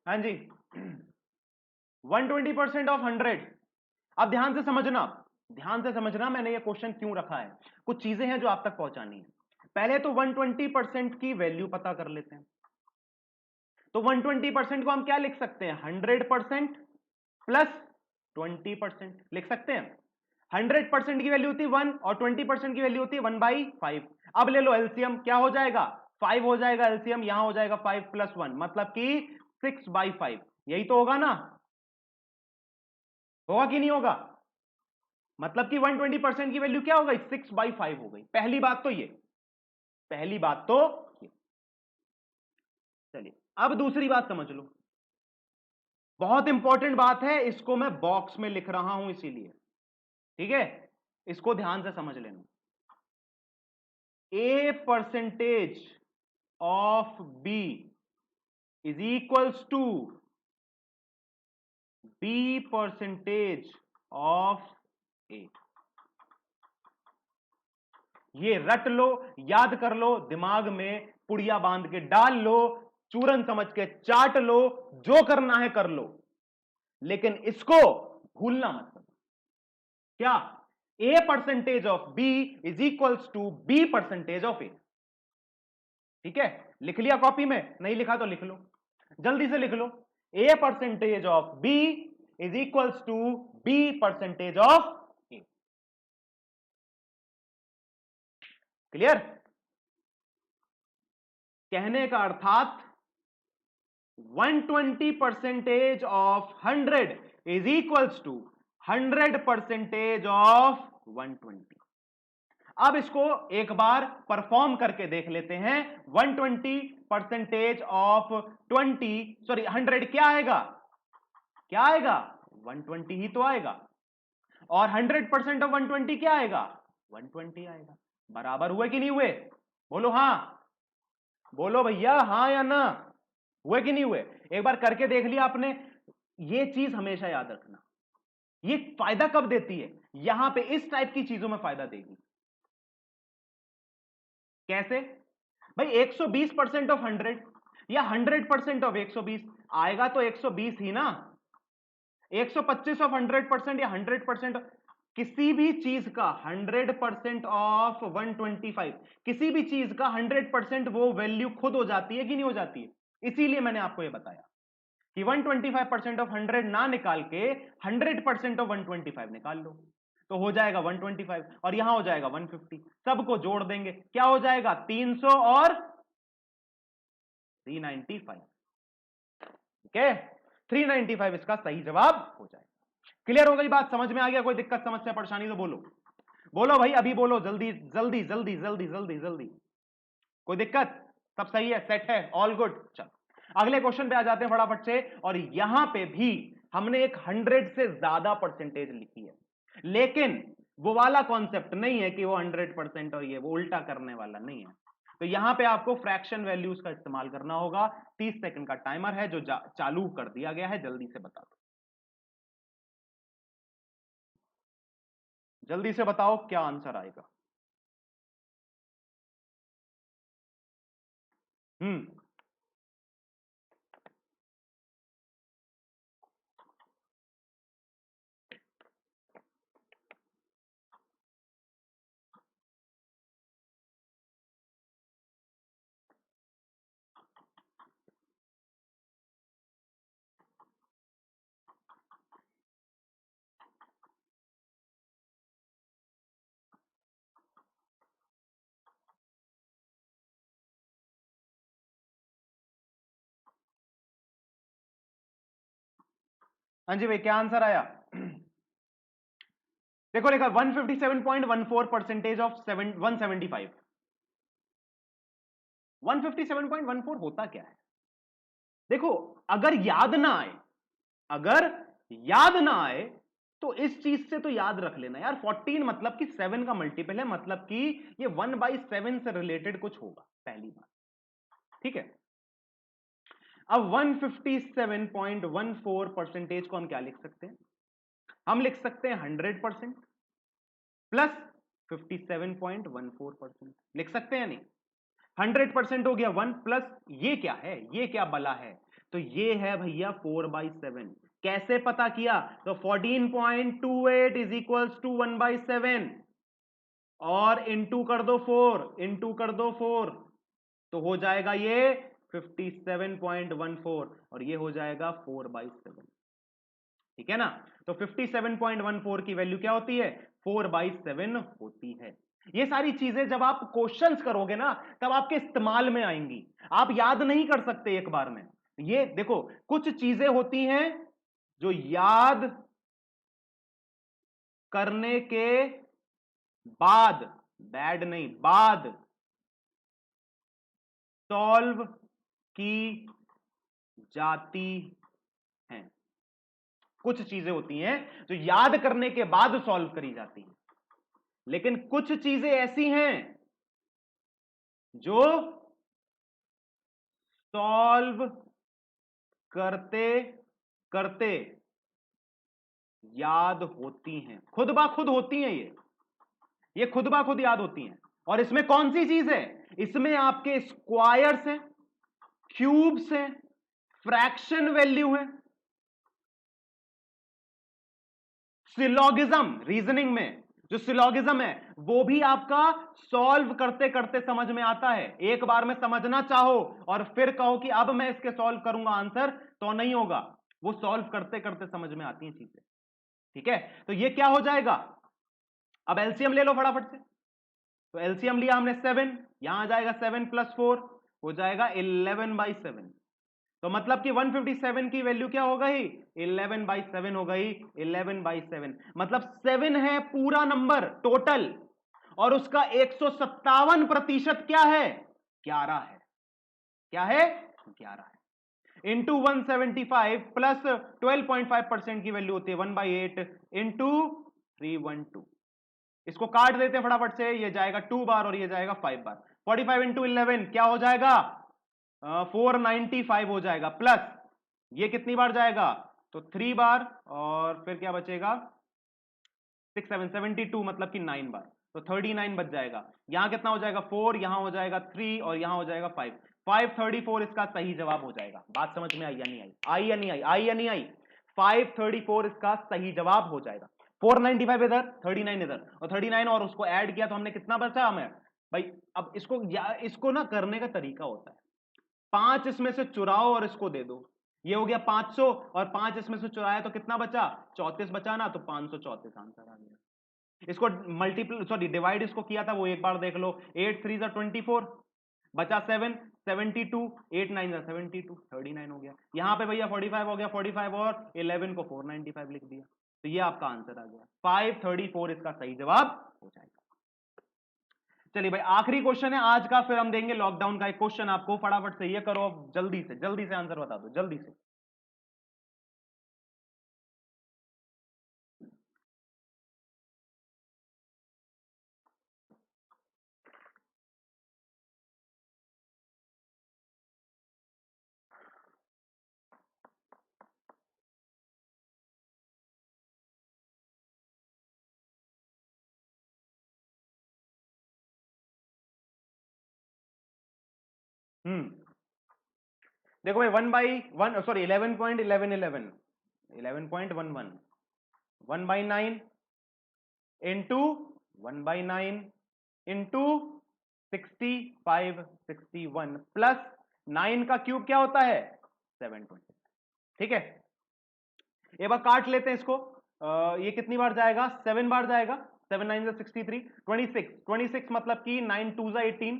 हाँ जी, 120% ऑफ 100। अब ध्यान से समझना, ध्यान से समझना मैंने ये क्वेश्चन क्यों रखा है। कुछ चीजें हैं जो आप तक पहुंचानी है। पहले तो 120% की वैल्यू पता कर लेते हैं। तो 120% को हम क्या लिख सकते हैं, 100% प्लस 20% लिख सकते हैं। 100% की वैल्यू होती है 1 और 20% की वैल्यू होती है 1/5। अब ले लो एलसीएम, क्या हो जाएगा, 5 हो जाएगा एलसीएम, यहां हो जाएगा 5 + 1 मतलब कि 6/5। यही तो होगा ना, होगा कि नहीं होगा। मतलब कि 120% की वैल्यू क्या हो गई, 6/5 हो गई। पहली बात तो ये, पहली बात तो ये। चलिए अब दूसरी बात समझ लो, बहुत इंपॉर्टेंट बात है, इसको मैं बॉक्स में लिख रहा हूं इसीलिए, ठीक है, इसको ध्यान से समझ लेना। A percentage of B is equals to B percentage of A। ये रट लो, याद कर लो, दिमाग में पुड़िया बांध के डाल लो, चूरन समझ के चाट लो, जो करना है कर लो, लेकिन इसको भूलना मत करो। क्या, A percentage of B is equals to B percentage of A। ठीक है, लिख लिया कॉपी में, नहीं लिखा तो लिख लो, जल्दी से लिख लो। A percentage of B is equals to B percentage of A। Clear. कहने का अर्थात 120% of 100 is equals to 100% of 120। अब इसको एक बार परफॉर्म करके देख लेते हैं। 120% ऑफ 20, सॉरी 100 क्या आएगा, क्या आएगा, 120 ही तो आएगा। और 100% ऑफ 120 क्या आएगा, 120 आएगा। बराबर हुए कि नहीं हुए, बोलो हां, बोलो भैया हां या ना, हुए कि नहीं हुए। एक बार करके देख लिया आपने। ये चीज हमेशा याद रखना, ये फायदा कब देती है, यहां पे इस टाइप की चीजों में फायदा देगी। कैसे भाई, 120% ऑफ 100 या 100% ऑफ 120 आएगा तो 120 ही ना। 125 ऑफ 100% या 100% किसी भी चीज का 100% ऑफ 125, किसी भी चीज का 100% वो वैल्यू खुद हो जाती है कि नहीं हो जाती है। इसीलिए मैंने आपको ये बताया कि 125% ऑफ 100 ना निकाल के 100% ऑफ 125 निकाल लो, तो हो जाएगा 125 और यहां हो जाएगा 150। सबको जोड़ देंगे, क्या हो जाएगा, 300 और 395। ठीक है, 395 इसका सही जवाब हो जाएगा। क्लियर हो गई बात, समझ में आ गया, कोई दिक्कत समस्या परेशानी तो बोलो, बोलो भाई अभी बोलो, जल्दी जल्दी जल्दी जल्दी जल्दी जल्दी, कोई दिक्कत, सब सही है, सेट है, ऑल गुड। चलो अगले क्वेश्चन पे आ जाते हैं फटाफट से। और यहां पे भी हमने एक 100 से ज्यादा परसेंटेज लिखी है, लेकिन वो वाला कॉन्सेप्ट नहीं है कि वो 100% और ये वो उल्टा करने वाला नहीं है। तो यहां पे आपको फ्रैक्शन वैल्यूज का इस्तेमाल करना होगा। 30 सेकंड का टाइमर है जो चालू कर दिया गया है, जल्दी से बता दो, जल्दी से बताओ क्या आंसर आएगा। हम्म, हाँ जी भाई, क्या आंसर आया? देखो लिखा 157.14% ऑफ 175। 157.14 होता क्या है? देखो, अगर याद ना आए, अगर याद ना आए तो इस चीज से तो याद रख लेना यार, 14 मतलब कि 7 का मल्टीपल है, मतलब कि ये 1/7 से रिलेटेड कुछ होगा, पहली बात। ठीक है, अब 157.14% को हम क्या लिख सकते हैं? हम लिख सकते हैं 100% प्लस 57.14% लिख सकते हैं नहीं? 100% हो गया 1 प्लस ये क्या है, ये क्या बला है? तो ये है भैया 4/7। कैसे पता किया? तो 14.28 इज इक्वल्स टू 1/7 और इंटू कर दो 4, इंटू कर दो 4, तो हो जाएगा ये 57.14 और ये हो जाएगा 4/7। ठीक है ना? तो 57.14 की वैल्यू क्या होती है? 4/7 होती है। ये सारी चीजें जब आप क्वेश्चंस करोगे ना तब आपके इस्तेमाल में आएंगी, आप याद नहीं कर सकते एक बार में। ये देखो, कुछ चीजें होती हैं जो याद करने के बाद, बैड नहीं, बाद सॉल्व की जाती हैं। कुछ चीजें होती हैं जो याद करने के बाद सॉल्व करी जाती हैं, लेकिन कुछ चीजें ऐसी हैं जो सॉल्व करते करते याद होती हैं, खुद बा खुद होती हैं, ये खुद बा खुद याद होती हैं। और इसमें कौन सी चीज है? इसमें आपके स्क्वायर्स हैं, क्यूब्स हैं, फ्रैक्शन वैल्यू है, सिलॉगिज्म, रीजनिंग में जो सिलॉगिज्म है वो भी आपका सॉल्व करते करते समझ में आता है। एक बार में समझना चाहो और फिर कहो कि अब मैं इसके सॉल्व करूंगा आंसर, तो नहीं होगा, वो सॉल्व करते करते समझ में आती हैं चीजें। ठीक है, तो ये क्या हो जाएगा? अब एलसीएम ले लो फटाफट से। तो एलसीएम लिया हमने 7, यहां आ जाएगा 7 प्लस 4 हो जाएगा 11/7। तो मतलब कि 157 की वैल्यू क्या हो गई? 11/7 हो गई। 11/7 मतलब 7 है पूरा नंबर टोटल, और उसका 157% क्या है? 11 है। क्या है? 11 है। इंटू 175 प्लस 12.5% की वैल्यू होती है 1/8 इंटू 312। इसको काट देते हैं फटाफट से, ये जाएगा 2 बार और ये जाएगा 5 बार। 45 इंटू 11 क्या हो जाएगा? 495 हो जाएगा, प्लस ये कितनी बार जाएगा? तो 3 बार, और फिर क्या बचेगा? 6 7 72 मतलब कि 9 बार, तो 39 बच जाएगा। यहां कितना हो जाएगा? 4, यहां हो जाएगा 3 और यहां हो जाएगा 5। 534 इसका सही जवाब हो जाएगा। बात समझ में आई या नहीं आई? आई या नहीं आई? आई या नहीं आई? 534 इसका सही जवाब हो जाएगा। 495 इधर, 39 इधर, और 39 और उसको ऐड किया तो हमने कितना बचा हमें भाई? अब इसको ना करने का तरीका होता है, 5 इसमें से चुराओ और इसको दे दो। ये हो गया 500, और 5 इसमें से चुराया तो कितना बचा? 34 बचा ना, तो 534 आंसर आ गया। इसको मल्टीपल सॉरी डिवाइड इसको किया था वो एक बार देख लो। 8 3 24 बचा 7, 72, 8 9 72, 39 हो गया। यहां पे भैया 45 हो गया, 45 और 11 को 495 लिख दिया, तो ये आपका आंसर आ गया। 534 इसका सही जवाब हो जाएगा। चलिए भाई, आखिरी क्वेश्चन है आज का, फिर हम देंगे लॉकडाउन का एक क्वेश्चन आपको। फटाफट से ये करो, जल्दी से आंसर बता दो, जल्दी से। देखो भाई, 1/1 सॉरी 11.1111 11.11 1/9 इंटू 1/9 इंटू 65 61 प्लस 9 का क्यूब क्या होता है? 720। ठीक है, एक बार काट लेते हैं इसको। ये कितनी बार जाएगा? 7 बार जाएगा। 7 9 63, 26 मतलब कि 9 2 18।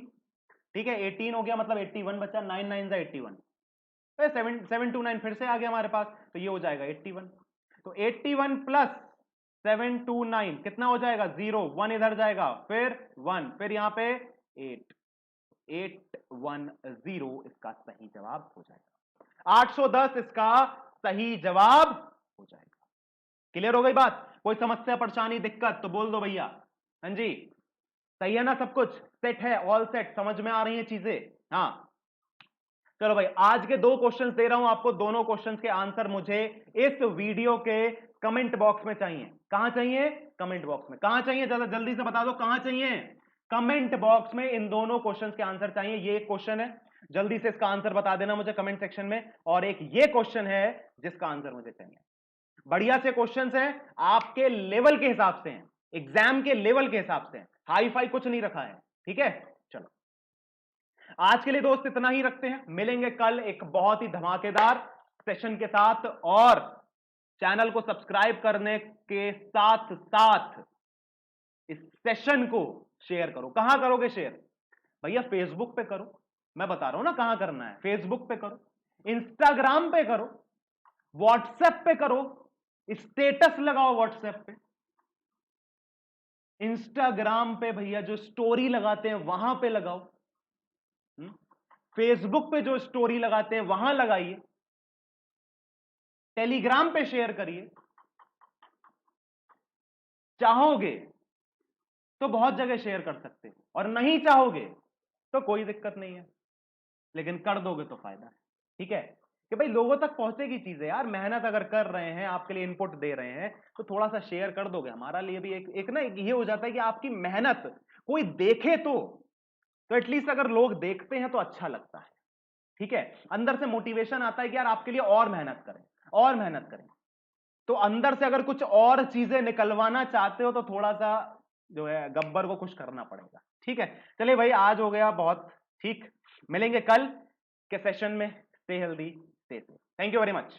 ठीक है, 18 हो गया मतलब 81 बचा, 9 9 81। 7 7 2 9 फिर से आ गया हमारे पास, तो ये हो जाएगा 81। तो 81 प्लस 729 कितना हो जाएगा? 0, 1 इधर जाएगा, फिर 1, फिर यहां पे 8, 810 इसका सही जवाब हो जाएगा। 810 इसका सही जवाब हो जाएगा। क्लियर हो गई बात? कोई समस्या, परेशानी, दिक्कत तो बोल दो भैया। हाँ जी, सही है ना? सब कुछ सेट है, ऑल सेट, समझ में आ रही है चीजें? हाँ, चलो भाई, आज के 2 क्वेश्चंस दे रहा हूं आपको। दोनों क्वेश्चंस के आंसर मुझे इस वीडियो के कमेंट बॉक्स में चाहिए। कहां चाहिए? कमेंट बॉक्स में। कहां चाहिए? ज्यादा जल्दी से बता दो, कहां चाहिए? कमेंट बॉक्स में इन दोनों क्वेश्चंस के आंसर चाहिए। ये एक क्वेश्चन है, जल्दी से इसका आंसर बता देना मुझे कमेंट सेक्शन में, और एक ये क्वेश्चन है जिसका आंसर मुझे चाहिए। बढ़िया से क्वेश्चंस हैं, आपके लेवल के हिसाब से हैं, एग्जाम के लेवल के हिसाब से, हाई फाई कुछ नहीं रखा है। ठीक है, चलो आज के लिए दोस्त इतना ही रखते हैं। मिलेंगे कल एक बहुत ही धमाकेदार सेशन के साथ, और चैनल को सब्सक्राइब करने के साथ साथ इस सेशन को शेयर करो। कहां करोगे शेयर? भैया फेसबुक पे करो, मैं बता रहा हूं ना कहां करना है। फेसबुक पे करो, इंस्टाग्राम पे करो, व्हाट्सएप पे करो, स्टेटस लगाओ व्हाट्सएप पे, इंस्टाग्राम पे भैया जो स्टोरी लगाते हैं वहां पे लगाओ, फेसबुक पे जो स्टोरी लगाते हैं वहां लगाइए, टेलीग्राम पे शेयर करिए। चाहोगे तो बहुत जगह शेयर कर सकते हो, और नहीं चाहोगे तो कोई दिक्कत नहीं है, लेकिन कर दोगे तो फायदा है। ठीक है, कि भाई लोगों तक पहुंचेगी चीजें यार। मेहनत अगर कर रहे हैं, आपके लिए इनपुट दे रहे हैं, तो थोड़ा सा शेयर कर दोगे, हमारा लिए भी एक ना ये हो जाता है कि आपकी मेहनत कोई देखे तो एटलीस्ट अगर लोग देखते हैं तो अच्छा लगता है। ठीक है, अंदर से मोटिवेशन आता है कि यार आपके लिए और मेहनत करें, और मेहनत करें। तो अंदर से अगर कुछ और चीजें निकलवाना चाहते हो तो थोड़ा सा जो है गब्बर को खुश करना पड़ेगा। ठीक है, चलिए भाई, आज हो गया बहुत। ठीक, मिलेंगे कल के सेशन में। Stay healthy, stay safe. Thank you very much.